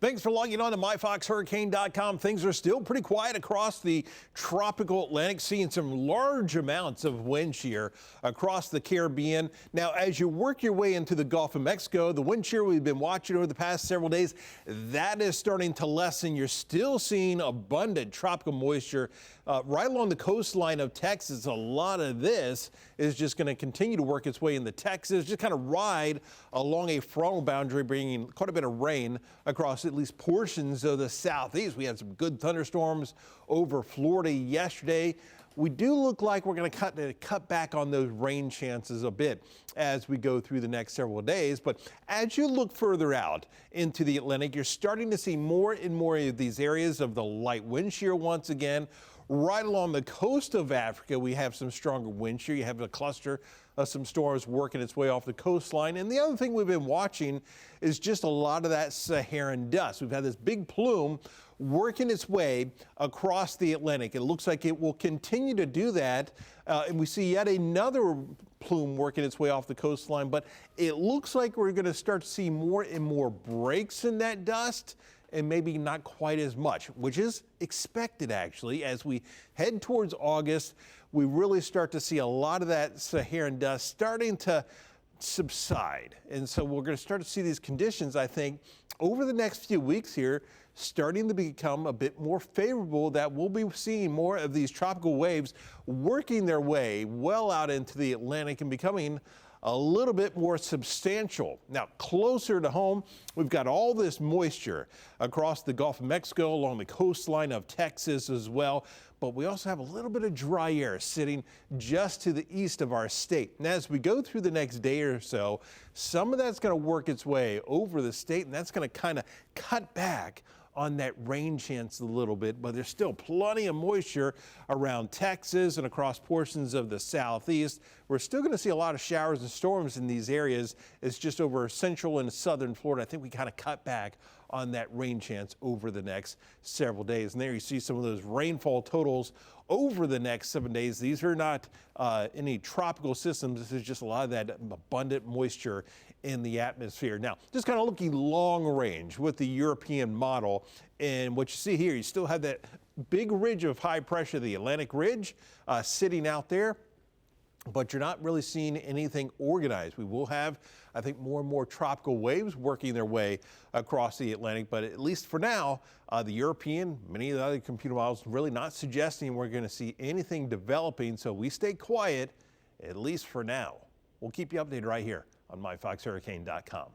Thanks for logging on to myfoxhurricane.com. Things are still pretty quiet across the tropical Atlantic, seeing some large amounts of wind shear across the Caribbean. Now, as you work your way into the Gulf of Mexico, the wind shear we've been watching over the past several days, that is starting to lessen. You're still seeing abundant tropical moisture right along the coastline of Texas. A lot of this is just going to continue to work its way into Texas, just kind of ride along a frontal boundary, bringing quite a bit of rain across at least portions of the southeast. We had some good thunderstorms over Florida yesterday. We do look like we're going to cut back on those rain chances a bit as we go through the next several days. But as you look further out into the Atlantic, you're starting to see more and more of these areas of the light wind shear once again. Right along the coast of Africa, we have some stronger wind shear. You have a cluster of some storms working its way off the coastline. And the other thing we've been watching is just a lot of that Saharan dust. We've had this big plume working its way across the Atlantic. It looks like it will continue to do that. And we see yet another plume working its way off the coastline. But it looks like we're going to start to see more and more breaks in that dust, and maybe not quite as much, which is expected actually. As we head towards August, we really start to see a lot of that Saharan dust starting to subside. And so we're going to start to see these conditions, I think, over the next few weeks here, starting to become a bit more favorable, that we'll be seeing more of these tropical waves working their way well out into the Atlantic and becoming a little bit more substantial. Now, closer to home, we've got all this moisture across the Gulf of Mexico, along the coastline of Texas as well. But we also have a little bit of dry air sitting just to the east of our state. And as we go through the next day or so, some of that's going to work its way over the state, and that's going to kind of cut back on that rain chance a little bit, but there's still plenty of moisture around Texas and across portions of the southeast. We're still going to see a lot of showers and storms in these areas. It's just over central and southern Florida. I think we kind of cut back on that rain chance over the next several days. And there you see some of those rainfall totals over the next 7 days. These are not any tropical systems. This is just a lot of that abundant moisture in the atmosphere. Now, just kind of looking long range with the European model, and what you see here, you still have that big ridge of high pressure, the Atlantic Ridge, sitting out there, but you're not really seeing anything organized. We will have, I think, more and more tropical waves working their way across the Atlantic, but at least for now, the European, many of the other computer models really not suggesting we're going to see anything developing, so we stay quiet, at least for now. We'll keep you updated right here on myfoxhurricane.com.